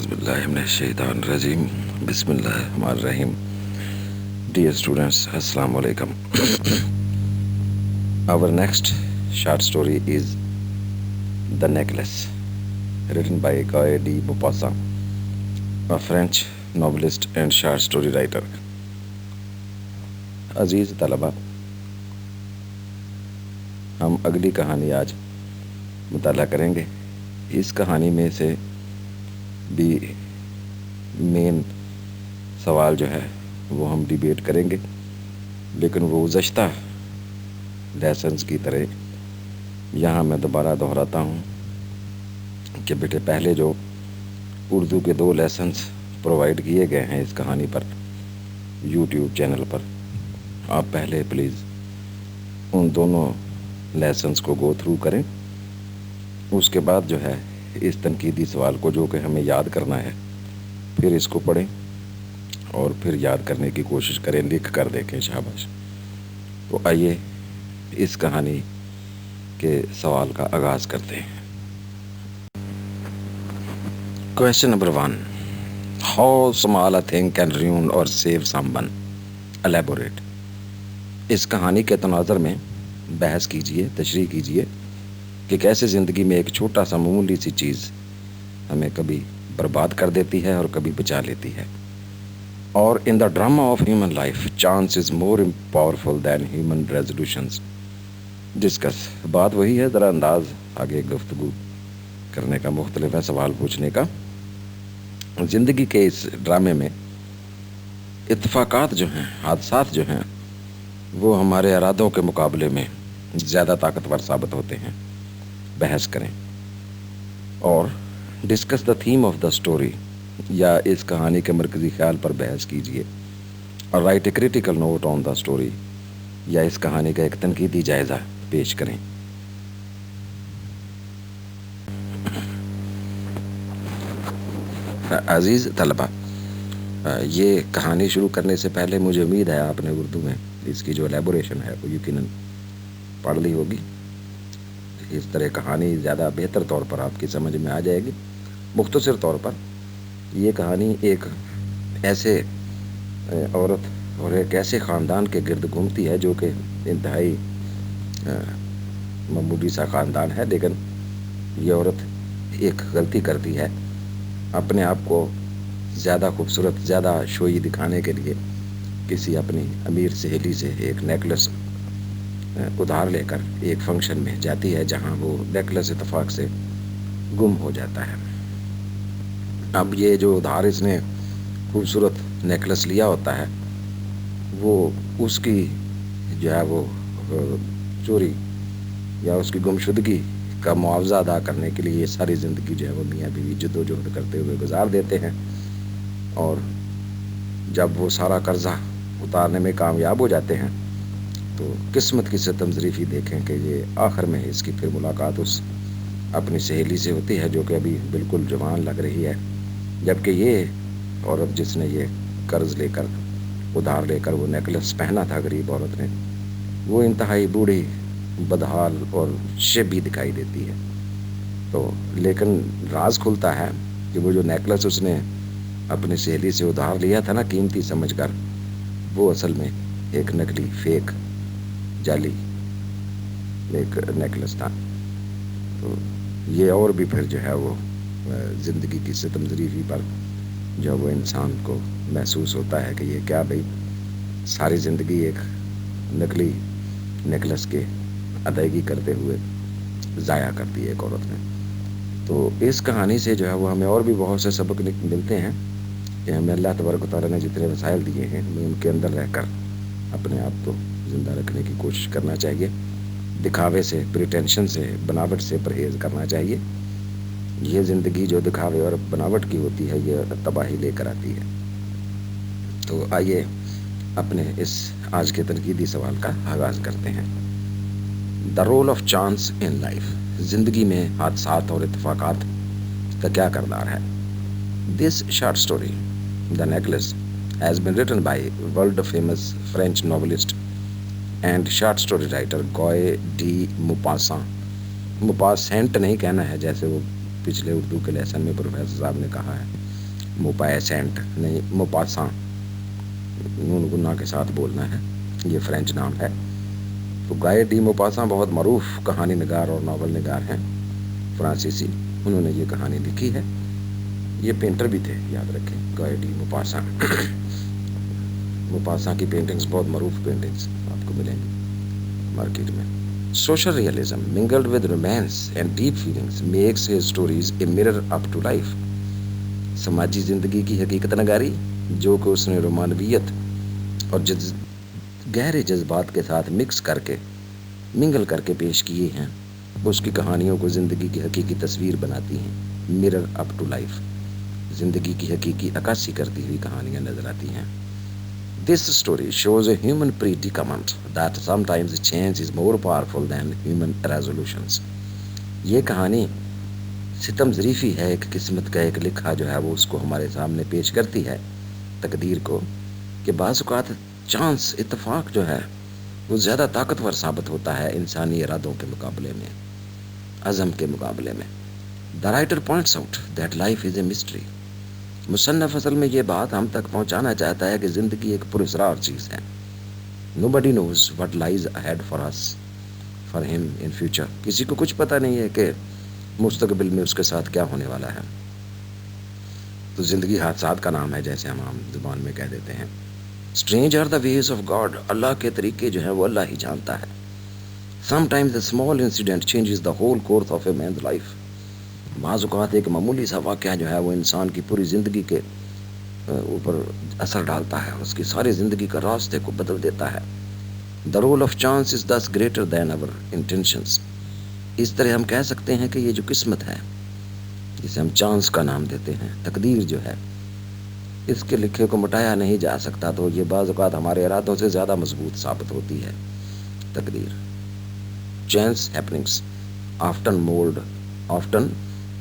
أعوذ بالله من الشيطان الرجيم بسم الله الرحمن الرحيم. Dear students, Assalamu alaikum. Our next short story is The Necklace, written by Guy de Maupassant, a French novelist and short story writer. عزیز طلبہ، ہم اگلی کہانی آج مطالعہ کریں گے. اس کہانی میں سے بھی مین سوال جو ہے وہ ہم ڈیبیٹ کریں گے، لیکن وہ گزشتہ لیسنز کی طرح یہاں میں دوبارہ دہراتا ہوں کہ بیٹے پہلے جو اردو کے 2 لیسنز پرووائڈ کیے گئے ہیں اس کہانی پر یوٹیوب چینل پر، آپ پہلے پلیز ان دونوں لیسنز کو گو تھرو کریں. اس کے بعد جو ہے اس تنقیدی سوال کو جو کہ ہمیں یاد کرنا ہے پھر اس کو پڑھیں اور پھر یاد کرنے کی کوشش کریں، لکھ کر دیکھیں. شاباش. تو آئیے اس کہانی کے سوال کا آغاز کرتے ہیں. Question number 1. How small a thing can ruin اور سیو someone. Elaborate. اس کہانی کے تناظر میں بحث کیجئے، تشریح کیجئے کہ کیسے زندگی میں ایک چھوٹا سا معمولی سی چیز ہمیں کبھی برباد کر دیتی ہے اور کبھی بچا لیتی ہے. اور in the drama of human life chance is more powerful than human resolutions. Discuss. بات وہی ہے، ذرا انداز آگے گفتگو کرنے کا مختلف ہے، سوال پوچھنے کا. زندگی کے اس ڈرامے میں اتفاقات جو ہیں، حادثات جو ہیں، وہ ہمارے ارادوں کے مقابلے میں زیادہ طاقتور ثابت ہوتے ہیں. بحث کریں اور discuss the theme of the story, یا اس کہانی کے مرکزی خیال پر بحث کیجیے. اور write a critical note on the story, یا اس کہانی کا ایک تنقیدی جائزہ پیش کریں. عزیز طلبہ، یہ کہانی شروع کرنے سے پہلے مجھے امید ہے آپ نے اردو میں اس کی جو ایلیبوریشن ہے وہ یقیناً پڑھ لی ہوگی. اس طرح کہانی زیادہ بہتر طور پر آپ کی سمجھ میں آ جائے گی. مختصر طور پر یہ کہانی ایک ایسے عورت اور ایک ایسے خاندان کے گرد گھومتی ہے جو کہ انتہائی معمولی سا خاندان ہے، لیکن یہ عورت ایک غلطی کرتی ہے. اپنے آپ کو زیادہ خوبصورت، زیادہ شوئی دکھانے کے لیے کسی اپنی امیر سہیلی سے ایک نیکلس ادھار لے کر ایک فنکشن میں جاتی ہے جہاں وہ نیکلس اتفاق سے گم ہو جاتا ہے. اب یہ جو ادھار اس نے خوبصورت نیکلس لیا ہوتا ہے وہ اس کی جو ہے وہ چوری یا اس کی گمشدگی کا معاوضہ ادا کرنے کے لیے یہ ساری زندگی جو ہے وہ میاں بیوی جدوجہد کرتے ہوئے گزار دیتے ہیں. اور جب وہ سارا قرضہ اتارنے میں کامیاب ہو جاتے ہیں تو قسمت کی ستم ظریفی دیکھیں کہ یہ آخر میں اس کی پھر ملاقات اس اپنی سہیلی سے ہوتی ہے جو کہ ابھی بالکل جوان لگ رہی ہے، جبکہ یہ عورت جس نے یہ قرض لے کر، ادھار لے کر وہ نیکلس پہنا تھا غریب عورت نے، وہ انتہائی بوڑھی، بدحال اور شیبی دکھائی دیتی ہے. تو لیکن راز کھلتا ہے کہ وہ جو نیکلس اس نے اپنی سہیلی سے ادھار لیا تھا نا قیمتی سمجھ کر، وہ اصل میں ایک نقلی، فیک، جعلی ایک نیکلس تھا. تو یہ اور بھی پھر جو ہے وہ زندگی کی ستم ظریفی پر جو وہ انسان کو محسوس ہوتا ہے کہ یہ کیا بھئی ساری زندگی ایک نقلی نیکلس کے ادائیگی کرتے ہوئے ضائع کر دی ایک عورت نے. تو اس کہانی سے جو ہے وہ ہمیں اور بھی بہت سے سبق ملتے ہیں کہ ہمیں اللہ تبارک و تعالیٰ نے جتنے وسائل دیے ہیں ہمیں ان کے اندر رہ کر اپنے آپ کو زندہ رکھنے کی کوشش کرنا چاہیے. دکھاوے سے، پریٹینشن سے، بناوٹ سے پرہیز کرنا چاہیے. یہ زندگی جو دکھاوے اور بناوٹ کی ہوتی ہے یہ تباہی لے کر آتی ہے. تو آئیے اپنے اس آج کے تنقیدی سوال کا آغاز کرتے ہیں. The role of chance in life. زندگی میں حادثات اور اتفاقات کا کیا کردار ہے؟ This short story the necklace has been written by world famous French novelist and short story writer Guy de Maupassant. مپاسینٹ نہیں کہنا ہے جیسے وہ پچھلے اردو کے لیسن میں پروفیسر صاحب نے کہا ہے. موپاسینٹ نہیں، موپاساں، نون گنا کے ساتھ بولنا ہے، یہ فرینچ نام ہے۔ تو گائے ڈی موپاساں بہت معروف کہانی نگار اور ناول نگار ہیں فرانسیسی، انہوں نے یہ کہانی لکھی ہے۔ یہ پینٹر بھی تھے، یاد رکھیں، گائے ڈی موپاساں۔ موپاساں کی پینٹنگز بہت معروف پینٹنگز آپ کو ملیں گی مارکیٹ میں۔ Social realism mingled with romance and deep feelings makes his stories a mirror up to life. سماجی زندگی کی حقیقت نگاری جو کہ اس نے رومانویت اور گہرے جذبات کے ساتھ منگل کر کے پیش کیے ہیں، اس کی کہانیوں کو زندگی کی حقیقی تصویر بناتی ہیں۔ مرر اپ ٹو لائف، زندگی کی حقیقی عکاسی کرتی ہوئی کہانیاں نظر آتی ہیں۔ This story shows a human predicament that sometimes change is more powerful than human resolutions۔ یہ کہانی ستم ظریفی ہے، ایک قسمت کا ایک لکھا جو ہے وہ اس کو ہمارے سامنے پیش کرتی ہے، تقدیر کو، کہ بعض اوقات چانس، اتفاق جو ہے وہ زیادہ طاقتور ثابت ہوتا ہے انسانی ارادوں کے مقابلے میں، عزم کے مقابلے میں۔ The writer points out that life is a mystery۔ مصنف اصل میں یہ بات ہم تک پہنچانا چاہتا ہے کہ زندگی ایک پراسرار چیز ہے۔ Nobody knows what lies ahead for us, for him in future۔ کسی کو کچھ پتہ نہیں ہے کہ مستقبل میں اس کے ساتھ کیا ہونے والا ہے۔ تو زندگی حادثات کا نام ہے، جیسے ہم عام زبان میں کہہ دیتے ہیں۔ Strange are the ways of God۔ اللہ کے طریقے جو ہیں وہ اللہ ہی جانتا ہے۔ Sometimes a small incident changes the whole course of a man's life۔ بعض اوقات ایک معمولی سا واقعہ جو ہے وہ انسان کی پوری زندگی کے اوپر اثر ڈالتا ہے، اس کی ساری زندگی کا راستے کو بدل دیتا ہے۔ The role of chance is thus greater than our intentions۔ اس طرح ہم کہہ سکتے ہیں کہ یہ جو قسمت ہے، جسے ہم چانس کا نام دیتے ہیں، تقدیر جو ہے، اس کے لکھے کو مٹایا نہیں جا سکتا، تو یہ بعض اوقات ہمارے ارادوں سے زیادہ مضبوط ثابت ہوتی ہے تقدیر۔ Chance happenings often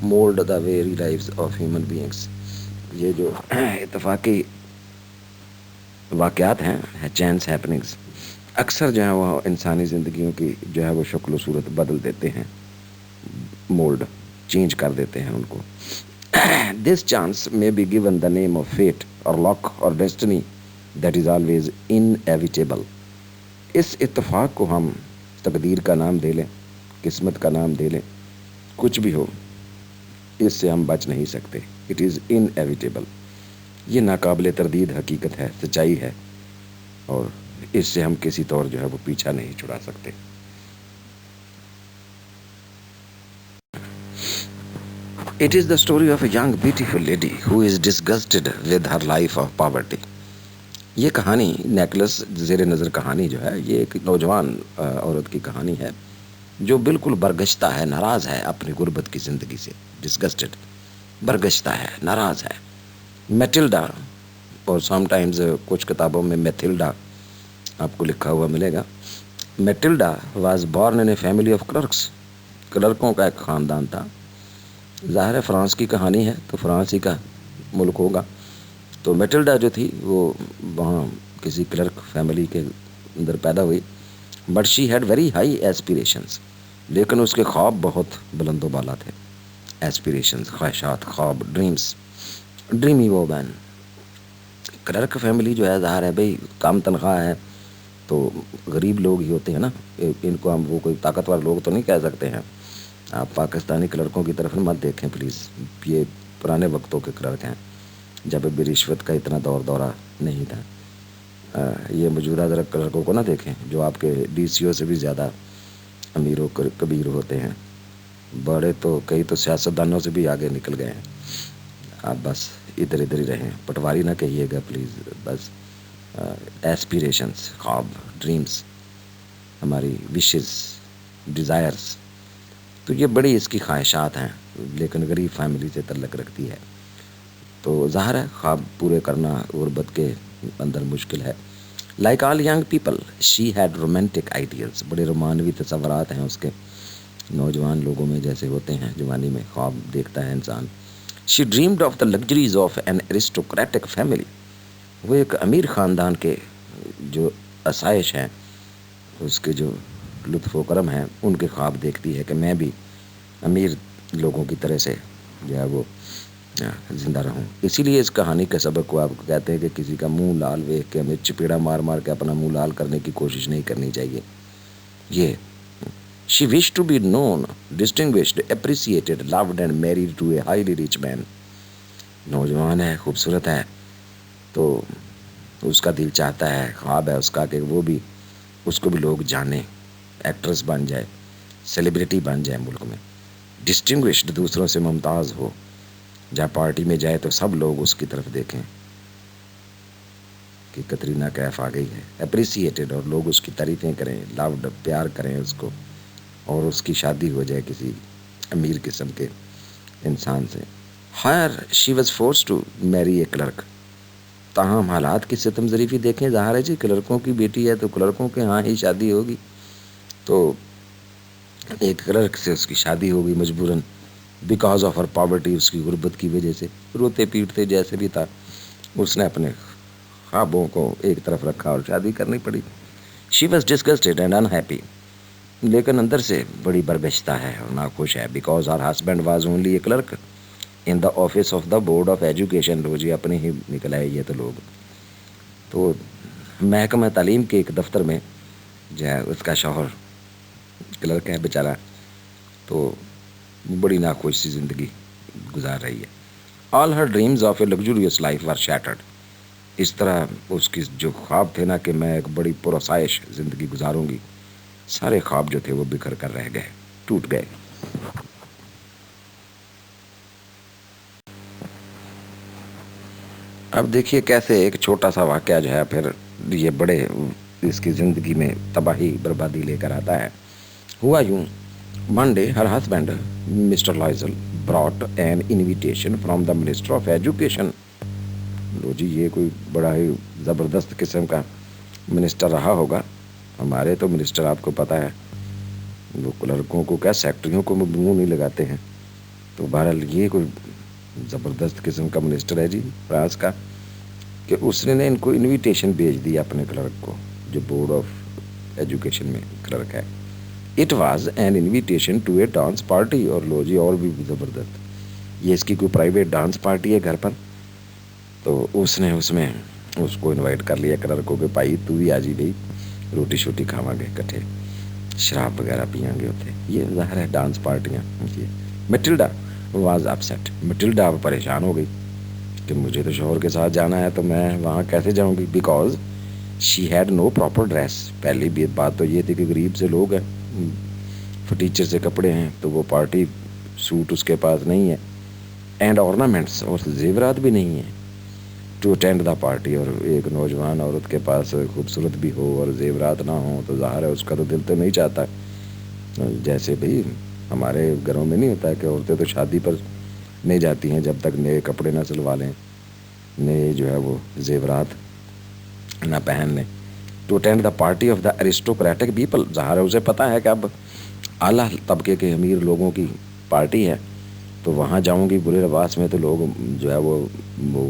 mold the very lives of human beings۔ یہ جو اتفاقی واقعات ہیں، چانس ہیپننگز، اکثر جو ہیں وہ انسانی زندگیوں کی جو ہے وہ شکل و صورت بدل دیتے ہیں، مولڈ، چینج کر دیتے ہیں ان کو۔ This chance may be given the name of fate or luck or destiny that is always inevitable۔ اس اتفاق کو ہم تقدیر کا نام دے لیں، قسمت کا نام دے لیں، کچھ بھی ہو، اس سے ہم بچ نہیں سکتے۔ It is inevitable۔ یہ ناقابل تردید حقیقت ہے، سچائی ہے، اور اس سے ہم کسی طور جو ہے وہ پیچھا نہیں چھڑا سکتے۔ It is the story of a young beautiful lady who is disgusted with her life of poverty۔ یہ کہانی، نیکلس زیر نظر کہانی جو ہے، یہ ایک نوجوان عورت کی کہانی ہے جو بالکل برگشتہ ہے، ناراض ہے اپنی غربت کی زندگی سے۔ ڈسگسٹڈ، برگشتہ ہے، ناراض ہے۔ میٹلڈا، اور سم ٹائمز کچھ کتابوں میں میتھلڈا آپ کو لکھا ہوا ملے گا۔ Mathilda was born in a family of clerks. کلرکوں کا ایک خاندان تھا۔ ظاہر ہے فرانس کی کہانی ہے تو فرانس ہی کا ملک ہوگا، تو میٹلڈا جو تھی وہ وہاں کسی کلرک فیملی کے اندر پیدا ہوئی۔ But she had very high aspirations, لیکن اس کے خواب بہت بلند و بالا تھے۔ ایسپیریشنز، خواہشات، خواب، ڈریمی وومن۔ کلرک فیملی جو ہے، ظاہر ہے بھئی کم تنخواہ ہے تو غریب لوگ ہی ہوتے ہیں نا، ان کو ہم وہ کوئی طاقتور لوگ تو نہیں کہہ سکتے ہیں۔ آپ پاکستانی کلرکوں کی طرف مت دیکھیں پلیز، یہ پرانے وقتوں کے کلرک ہیں جب بھی رشوت کا اتنا دورہ نہیں تھا۔ یہ موجودہ ذرا کلرکوں کو نہ دیکھیں جو آپ کے ڈی سی او سے بھی زیادہ امیر و کبیر ہوتے ہیں، بڑے تو کئی تو سیاستدانوں سے بھی آگے نکل گئے ہیں۔ آپ بس ادھر ہی رہیں، پٹواری نہ کہیے گا پلیز، بس ایسپیریشنز، خواب، ڈریمز، ہماری وشز، ڈیزائرز، تو یہ بڑی اس کی خواہشات ہیں، لیکن غریب فیملی سے تعلق رکھتی ہے، تو ظاہر ہے خواب پورے کرنا غربت کے اندر مشکل ہے۔ Like all young people she had romantic ideals. بڑے رومانوی تصورات ہیں اس کے، نوجوان لوگوں میں جیسے ہوتے ہیں، جوانی میں خواب دیکھتا ہے انسان۔ She dreamed of the luxuries of an aristocratic family. وہ ایک امیر خاندان کے جو آسائش ہیں، اس کے جو لطف و کرم ہیں، ان کے خواب دیکھتی ہے کہ میں بھی امیر لوگوں کی طرح سے جو ہے وہ زندہ رہوں. اسی لیے اس کہانی کا سبق کو آپ کہتے ہیں کہ کسی کا منہ لال دیکھ کے ہمیں چپیڑا مار مار کے اپنا منہ لال کرنے کی کوشش نہیں کرنی چاہیے. یہ she wished to be known, distinguished, appreciated, loved and married to a highly rich man. نوجوان ہے, خوبصورت ہے, تو اس کا دل چاہتا ہے, خواب ہے اس کا کہ وہ بھی, اس کو بھی لوگ جانیں, ایکٹریس بن جائے, سیلیبریٹی بن جائے ملک میں, ڈسٹنگوشڈ, دوسروں سے ممتاز ہو, جہاں پارٹی میں جائے تو سب لوگ اس کی طرف دیکھیں کہ کترینہ کیف آ گئی ہے, اپریسیٹڈ, اور لوگ اس کی تعریفیں کریں, لوڈ, پیار کریں اس کو, اور اس کی شادی ہو جائے کسی امیر قسم کے انسان سے. Here she was forced to marry a clerk. تاہم حالات کی ستم ظریفی دیکھیں, ظاہر ہے جی کلرکوں کی بیٹی ہے تو کلرکوں کے ہاں ہی شادی ہوگی, تو ایک کلرک سے اس کی شادی ہوگی مجبوراً, بیکاز آف ہر پاورٹی, اس کی غربت کی وجہ سے, روتے پیٹتے جیسے بھی تھا, اس نے اپنے خوابوں کو ایک طرف رکھا اور شادی کرنی پڑی. She was disgusted and unhappy, لیکن اندر سے بڑی برگشتہ ہے اور ناخوش ہے, because her husband was only a clerk in the office of the board of education. لو جی اپنے ہی نکل آئے یہ تو لوگ, تو محکمہ تعلیم کے ایک دفتر میں جو ہے اس کا شوہر کلرک ہے بیچارہ, تو بڑی ناخوش سی زندگی گزار رہی ہے. All her dreams of a luxurious life were shattered. اس طرح اس کی جو خواب تھے نا کہ میں ایک بڑی پرآسائش زندگی گزاروں گی, سارے خواب جو تھے وہ بکھر کر رہ گئے, ٹوٹ گئے. اب دیکھیے کیسے ایک چھوٹا سا واقعہ جو ہے پھر یہ بڑے اس کی زندگی میں تباہی بربادی لے کر آتا ہے. ہوا یوں, one day her husband mister Loisel brought an invitation from the minister of education. لو جی یہ کوئی بڑا ہی زبردست قسم کا منسٹر رہا ہوگا. ہمارے تو منسٹر آپ کو پتہ ہے وہ کلرکوں کو کیا سیکٹریوں کو منہ نہیں لگاتے ہیں, تو بہرحال یہ کوئی زبردست قسم کا منسٹر ہے جی فرانس کا, کہ اس نے ان کو انویٹیشن بھیج دی اپنے کلرک کو جو بورڈ آف ایجوکیشن میں کلرک ہے. It was an invitation to a dance party. اور لو جی اور بھی زبردست, یہ اس کی کوئی پرائیویٹ ڈانس پارٹی ہے گھر پر, تو اس نے اس میں اس کو انوائٹ کر لیا کلرکوں کے, بھائی تو بھی آ جی بھائی, روٹی شوٹی کھاواں گے کٹھے, شراب وغیرہ پیئیں گے ہوتے, یہ ظاہر ہے ڈانس پارٹیاں. مٹلڈا واز اپسیٹ. مٹلڈا اب پریشان ہو گئی کہ مجھے تو شوہر کے ساتھ جانا ہے تو میں وہاں کیسے جاؤں گی, because she had no proper dress. پہلی بات تو یہ تھی کہ غریب سے لوگ ہیں, فٹیچر سے کپڑے ہیں, تو وہ پارٹی سوٹ اس کے پاس نہیں ہے, اینڈ آرنامنٹس, اور زیورات بھی نہیں ہیں ٹو اٹینڈ دا پارٹی. اور ایک نوجوان عورت کے پاس خوبصورت بھی ہو اور زیورات نہ ہوں تو ظاہر ہے اس کا تو دل تو نہیں چاہتا. جیسے بھئی ہمارے گھروں میں نہیں ہوتا ہے کہ عورتیں تو شادی پر نہیں جاتی ہیں جب تک نئے کپڑے نہ سلوا لیں, نئے جو ہے وہ زیورات نہ پہن لیں. To attend the party of the aristocratic people. ظاہر ہے اسے پتہ ہے کہ اب اعلیٰ طبقے کے امیر لوگوں کی پارٹی ہے, تو وہاں جاؤں گی برے لباس میں تو لوگ جو ہے وہ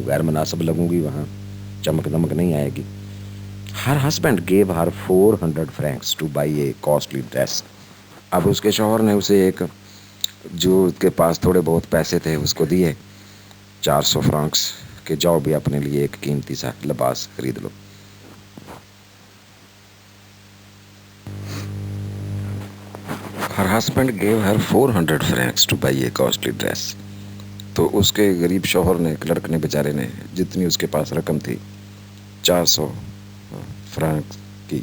غیر مناسب لگوں گی, وہاں چمک دمک نہیں آئے گی. Her husband gave her 400 francs to buy a costly dress. اب اس کے شوہر نے اسے ایک, جو اس کے پاس تھوڑے بہت پیسے تھے اس کو دیے 400 فرانکس, کہ جاؤ بھی اپنے لیے ایک قیمتی سا لباس خرید لو. Her husband gave her 400 francs to buy a costly dress. تو اس کے غریب شوہر نے, کلرک نے بیچارے نے, جتنی اس کے پاس رقم تھی 400 فرانک کی,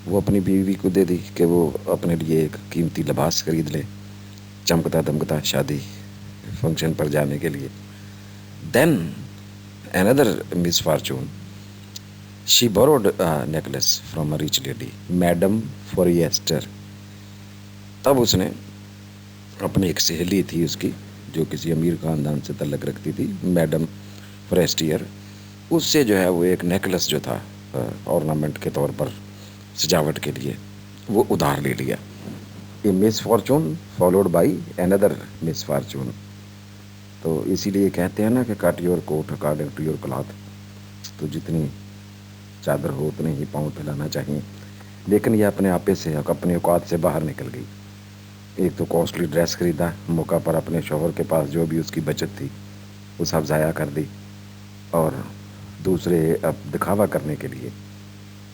وہ اپنی بیوی کو دے دی کہ وہ اپنے لیے ایک قیمتی لباس خرید لے چمکتا دمکتا شادی فنکشن پر جانے کے لیے. دین another misfortune, she borrowed a necklace from a rich lady, Madame Forester. تب اس نے اپنی ایک سہیلی تھی اس کی جو کسی امیر خاندان سے تعلق رکھتی تھی, میڈم فوریسٹیئر, اس سے جو ہے وہ ایک نیکلس جو تھا اورنامنٹ کے طور پر سجاوٹ کے لیے وہ ادھار لے لیا. A misfortune followed by another misfortune. تو اسی لیے کہتے ہیں نا کہ cut your coat according to your cloth. تو جتنی چادر ہو اتنے ہی پاؤں پھیلانا چاہیے. لیکن یہ اپنے آپے سے, اپنے اوقات سے باہر نکل گئی. ایک تو کاسٹلی ڈریس خریدا موقع پر اپنے شوہر کے پاس جو بھی اس کی بچت تھی وہ سب ضائع کر دی اور دوسرے اب دکھاوا کرنے کے لیے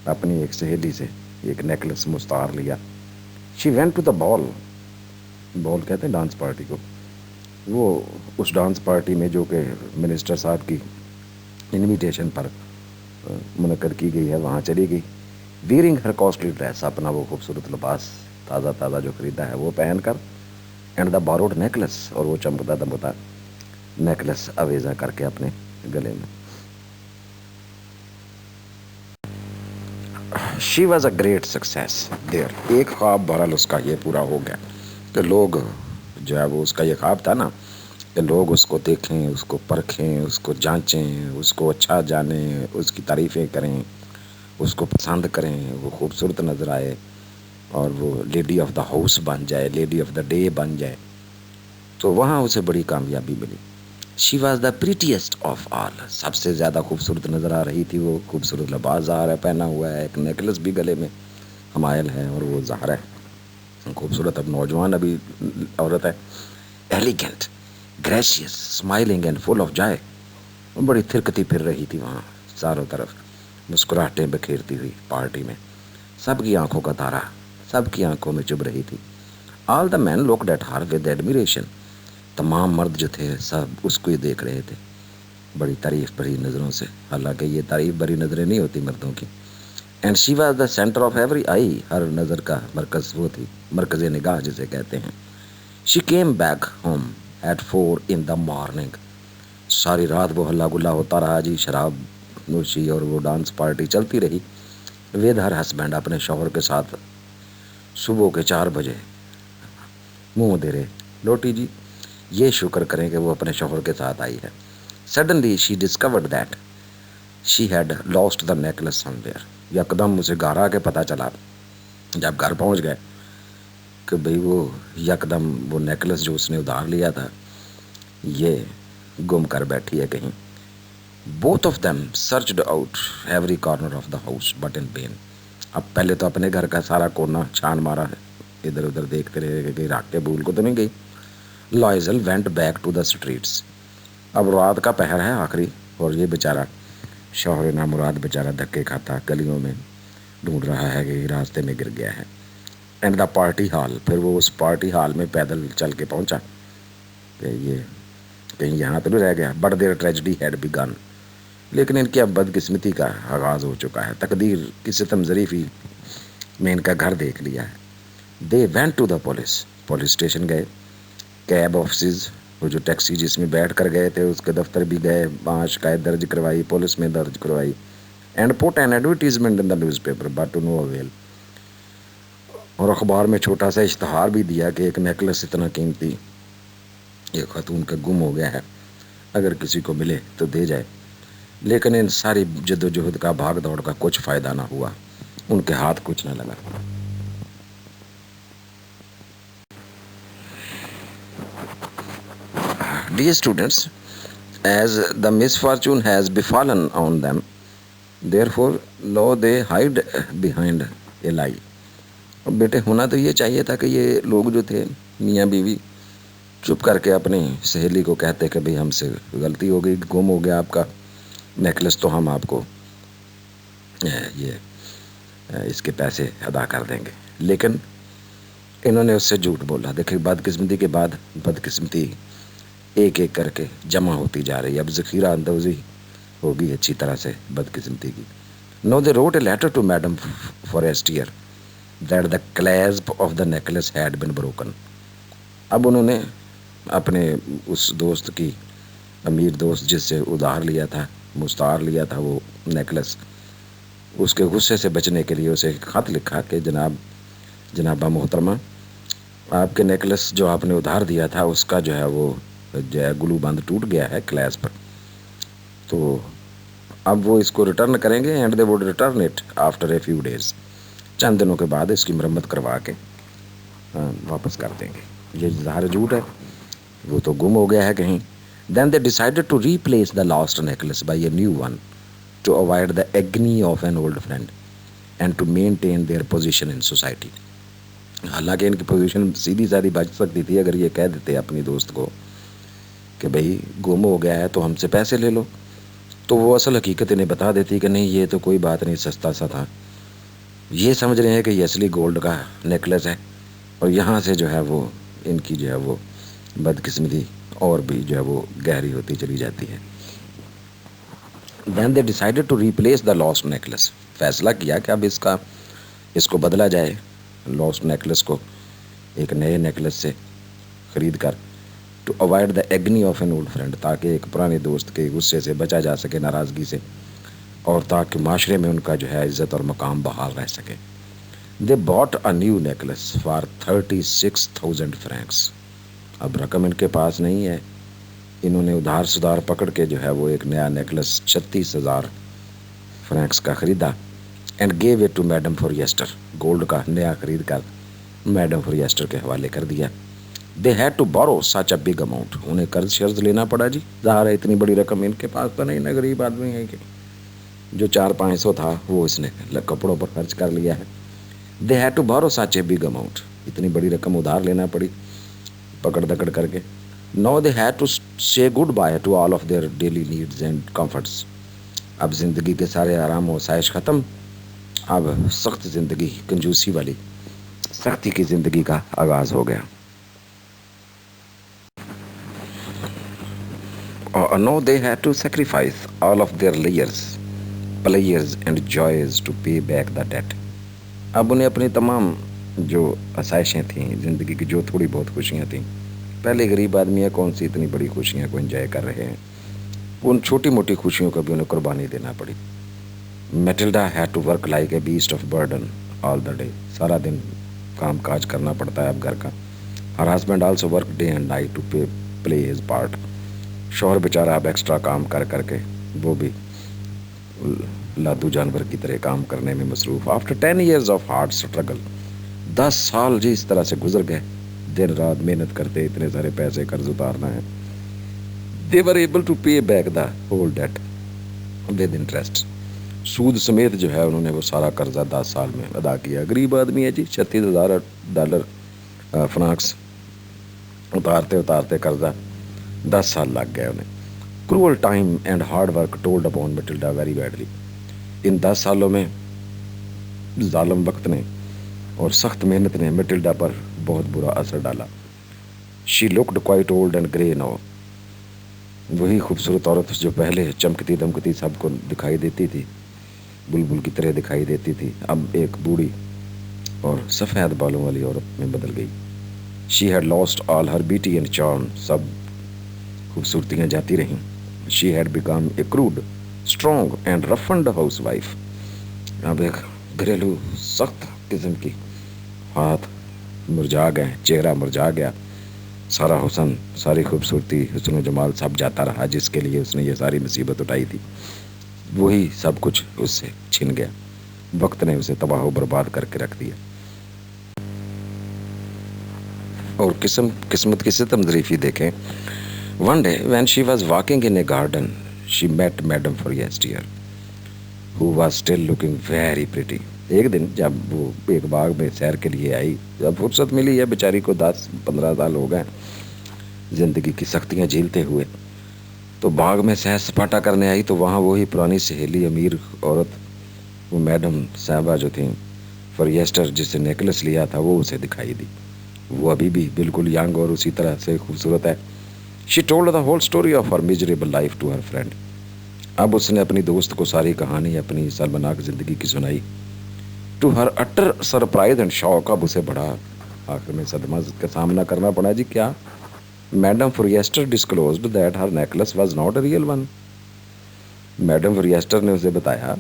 اپنی ایک سہیلی سے ایک نیکلس مستعار لیا. شی وینٹ ٹو دا بال کہتے ہیں ڈانس پارٹی کو. وہ اس ڈانس پارٹی میں جو کہ منسٹر صاحب کی انویٹیشن پر منعقد کی گئی ہے وہاں چلی گئی. ویئرنگ ہر کاسٹلی ڈریس, اپنا وہ خوبصورت لباس تازہ تازہ جو خریدا ہے وہ پہن کر, اینڈ دا باروڈ نیکلس, اور وہ چمکتا دمکتا نیکلس اویزا کر کے اپنے گلے میں. She was a great success there. ایک خواب بہرحال اس کا یہ پورا ہو گیا کہ لوگ جو ہے وہ اس کا یہ خواب تھا نا کہ لوگ اس کو دیکھیں, اس کو پرکھیں, اس کو جانچیں, اس کو اچھا جانیں, اس کی تعریفیں کریں, اس کو پسند کریں, وہ خوبصورت نظر آئے اور وہ لیڈی آف دا ہاؤس بن جائے, لیڈی آف دا ڈے بن جائے. تو وہاں اسے بڑی کامیابی ملی. شی واز دا پریٹیسٹ آف آل. سب سے زیادہ خوبصورت نظر آ رہی تھی وہ, خوبصورت لباس ظاہر ہے پہنا ہوا ہے, ایک نیکلس بھی گلے میں حمائل ہے اور وہ ظاہر ہے خوبصورت, اب نوجوان ابھی عورت ہے. Elegant, gracious, smiling and full of joy. وہ بڑی تھرکتی پھر رہی تھی وہاں چاروں طرف, مسکراہٹیں بکھیرتی ہوئی پارٹی میں. سب کی آنکھوں کا تارا سب کی آنکھوں میں چبھ رہی تھی. All the men looked at her with admiration. تمام مرد جو تھے سب اس کو ہی دیکھ رہے تھے بڑی تعریف بھری نظروں سے, حالانکہ یہ تعریف بھری نظریں نہیں ہوتی مردوں کی. And she was the centre of every eye. ہر نظر کا مرکز وہ تھی, مرکز نگاہ جسے کہتے ہیں. She came back home at 4 in the morning. ساری رات وہ ہلا گلا ہوتا رہا جی, شراب نوشی اور وہ ڈانس پارٹی چلتی رہی. ود ہر ہسبینڈ, اپنے شوہر کے ساتھ صبح کے 4 بجے منہ دے لوٹی جی. یہ شکر کریں کہ وہ اپنے شوہر کے ساتھ آئی ہے. Suddenly she discovered that she had lost the necklace somewhere. یکدم اسے گھر آ کے پتہ چلا جب گھر پہنچ گئے کہ بھئی وہ یکدم وہ نیکلس جو اس نے ادھار لیا تھا یہ گم کر بیٹھی ہے کہیں. Both of them searched out every corner of the house but in when. اب پہلے تو اپنے گھر کا سارا کونا چھان مارا ہے, ادھر ادھر دیکھتے رہے کہ کہیں رکھ کے بھول کو تو نہیں گئی. Loisel went back to the streets. اب رات کا پہر ہے آخری, اور یہ بیچارہ شوہر نامراد بیچارہ دھکے کھاتا گلیوں میں ڈھونڈ رہا ہے کہ راستے میں گر گیا ہے. اینڈ دا پارٹی ہال, پھر وہ اس پارٹی ہال میں پیدل چل کے پہنچا کہ یہ کہیں یہاں تو نہیں رہ گیا. بٹ دیر ٹریجڈی ہیڈ بیگن. لیکن ان کی اب بدقسمتی کا آغاز ہو چکا ہے. تقدیر کی ستم ظریفی میں ان کا گھر دیکھ لیا ہے. They went to the police. Police station گئے, کیب آفسز, وہ جو ٹیکسی جس میں بیٹھ کر گئے تھے اس کے دفتر بھی گئے, وہاں شکایت درج کروائی, پولیس میں درج کروائی. And put an advertisement in the newspaper but to no avail. اور اخبار میں چھوٹا سا اشتہار بھی دیا کہ ایک نیکلس اتنا قیمتی ایک خاتون کا گم ہو گیا ہے, اگر کسی کو ملے تو دے جائے. لیکن ان ساری جد و جہد کا بھاگ دوڑ کا کچھ فائدہ نہ ہوا, ان کے ہاتھ کچھ نہ لگا. Dear students, as the misfortune has befallen on them, therefore lo they hide behind a lie. اب بیٹے ہونا تو یہ چاہیے تھا کہ یہ لوگ جو تھے میاں بیوی چپ کر کے اپنی سہیلی کو کہتے کہ بھئی ہم سے غلطی ہو گئی, گم ہو گیا آپ کا نیکلس, تو ہم آپ کو یہ اس کے پیسے ادا کر دیں گے. لیکن انہوں نے اس سے جھوٹ بولا. دیکھیں بدقسمتی کے بعد بدقسمتی ایک ایک کر کے جمع ہوتی جا رہی ہے. اب ذخیرہ اندوزی ہوگی اچھی طرح سے بدقسمتی کی. Now they wrote a letter to madame Forestier that the clasp of the necklace had been broken. اب انہوں نے اپنے اس دوست کی, امیر دوست جس سے ادھار لیا تھا, مستعار لیا تھا وہ نیکلس, اس کے غصے سے بچنے کے لیے اسے ایک خط لکھا کہ جنابہ محترمہ, آپ کے نیکلس جو آپ نے ادھار دیا تھا اس کا جو ہے وہ گلو بند ٹوٹ گیا ہے کلیس پر, تو اب وہ اس کو ریٹرن کریں گے. And they would return it after a few days. چند دنوں کے بعد اس کی مرمت کروا کے واپس کر دیں گے. یہ ظاہر جھوٹ ہے, وہ تو گم ہو گیا ہے کہیں. Then they decided to replace the lost necklace by a new one to avoid the agony of an old friend and to maintain their position in society. حالانکہ ان کی پوزیشن سیدھی سادھی بچ سکتی تھی اگر یہ کہہ دیتے اپنی دوست کو کہ بھئی گم ہو گیا ہے تو ہم سے پیسے لے لو، تو وہ اصل حقیقت انہیں بتا دیتی کہ نہیں یہ تو کوئی بات نہیں، سستا سا تھا. یہ سمجھ رہے ہیں کہ یہ اصلی گولڈ کا نیکلس ہے، اور یہاں سے جو ہے وہ ان کی جو ہے وہ بدقسمتی اور بھی جو ہے وہ گہری ہوتی چلی جاتی ہے. Then they decided to replace the lost necklace. فیصلہ کیا کہ اب اس کو بدلا جائے، لاسٹ نیکلس کو ایک نئے نیکلس سے خرید کر. To avoid the agony of an old friend, تاکہ ایک پرانے دوست کے غصے سے بچا جا سکے، ناراضگی سے، اور تاکہ معاشرے میں ان کا جو ہے عزت اور مقام بحال رہ سکے. They bought a new necklace for 36,000 francs. اب رقم ان کے پاس نہیں ہے، انہوں نے ادھار سدھار پکڑ کے جو ہے وہ ایک نیا نیکلس 36,000 فرینکس کا خریدا. And gave it to madame Forestier, gold کا نیا خرید کر میڈم فوریسٹر کے حوالے کر دیا. They had to borrow such a big amount, انہیں قرض شرض لینا پڑا جی، ظاہر ہے اتنی بڑی رقم ان کے پاس تو نہیں نا، غریب آدمی ہے کہ جو 400-500 تھا وہ اس نے کپڑوں پر خرچ کر لیا ہے. They had to borrow such a big amount, اتنی بڑی رقم ادھار لینا پڑی پکڑ دکڑ کر کے. Now they had to say goodbye to all of their daily needs and comforts. اب زندگی کے سارے آرام و آسائش ختم، اب سخت زندگی، کنجوسی والی سختی کی زندگی کا آغاز ہو گیا. Now they had to sacrifice all of their pleasures and joys to pay back the debt. اب انہیں اپنی تمام جو آسائشیں تھیں زندگی کی، جو تھوڑی بہت خوشیاں تھیں، پہلے غریب آدمی ہے کون سی اتنی بڑی خوشیاں کو انجوائے کر رہے ہیں، ان چھوٹی موٹی خوشیوں کو بھی انہیں قربانی دینا پڑی. Matilda had to work like a beast of burden all the day, سارا دن کام کاج کرنا پڑتا ہے اب گھر کا. Her husband also work day and night to play his part. شوہر بیچارہ اب ایکسٹرا کام کر کے وہ بھی لادو جانور کی طرح کام کرنے میں مصروف. After 10 years of hard struggle, 10 سال جی اس طرح سے گزر گئے، دن رات محنت کرتے، اتنے سارے پیسے قرض اتارنا ہے. They were able to pay back the whole debt with interest. سود سمیت جو ہے انہوں نے وہ سارا قرضہ 10 سال میں ادا کیا. غریب آدمی ہے جی، $36,000 فرانکس اتارتے قرضہ 10 سال لگ گئے انہیں. Cruel time and hard work told upon Matilda very badly. ان 10 سالوں میں ظالم وقت نے اور سخت محنت نے میٹلڈا پر بہت برا اثر ڈالا. She looked quite old and grey now. وہی خوبصورت عورت جو پہلے چمکتی دمکتی سب کو دکھائی دیتی تھی، بلبل کی طرح دکھائی دیتی تھی، اب ایک بوڑھی اور سفید بالوں والی عورت میں بدل گئی. She had lost all her beauty and charm. سب خوبصورتیاں جاتی رہیں. She had become a crude, strong and roughened housewife. اب ایک گھریلو سخت قسم کی، ہاتھ مرجھا گئے، چہرہ مرجھا گیا، سارا حسن، ساری خوبصورتی، حسن و جمال سب جاتا رہا جس کے لیے اس نے یہ ساری مصیبت اٹھائی تھی، وہی سب کچھ اس سے چھن گیا. وقت نے اسے تباہ و برباد کر کے رکھ دیا. اور قسمت کی ستم ظریفی دیکھیں. One day when she was walking in a garden, she met Madame Forestier, who was still looking very pretty. ایک دن جب وہ ایک باغ میں سیر کے لیے آئی، جب فرصت ملی ہے بیچاری کو، 10-15 سال ہو گئے زندگی کی سختیاں جھیلتے ہوئے، تو باغ میں سیر سپاٹا کرنے آئی، تو وہاں وہی پرانی سہیلی امیر عورت، وہ میڈم صاحبہ جو تھیں فوریسٹر، جس سے نیکلس لیا تھا، وہ اسے دکھائی دی. وہ ابھی بھی بالکل ینگ اور اسی طرح سے خوبصورت ہے. She told the whole story of her miserable life to her friend. اب اس نے اپنی دوست کو ساری کہانی اپنی شرمناک زندگی کی سنائی. To her utter surprise and shock، اب اسے بڑا آخر میں صدمہ کا سامنا کرنا پڑا جی. کیا؟ Madame Forestier disclosed that her necklace was not a real one. Madame Forestier نے اسے بتایا،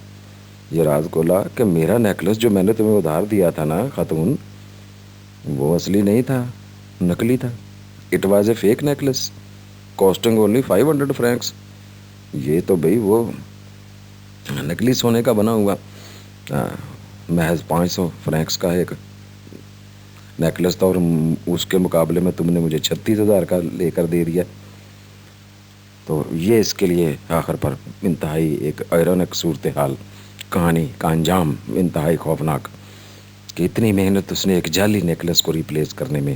یہ راز کھولا کہ میرا نیکلس جو میں نے تمہیں ادھار دیا تھا نا خاتون، وہ اصلی نہیں تھا، نقلی تھا. It was a fake necklace costing only 500 francs. یہ تو بھئی وہ نقلی سونے کا بنا ہوا محض 500 فرینکس کا ایک نیکلس تھا، اور اس کے مقابلے میں تم نے مجھے 36,000 کا لے کر دے دیا. تو یہ اس کے لیے آخر پر انتہائی ایک آئرونک صورتحال، کہانی کا انجام انتہائی خوفناک، کہ اتنی محنت اس نے ایک جعلی نیکلس کو ریپلیس کرنے میں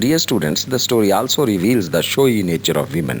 Dear students, the story also reveals the showy nature of women.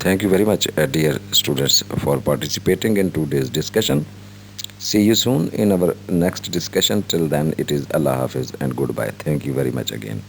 Thank you very much, dear students, for participating in today's discussion. See you soon in our next discussion. Till then, it is Allah Hafiz and goodbye. Thank you very much again.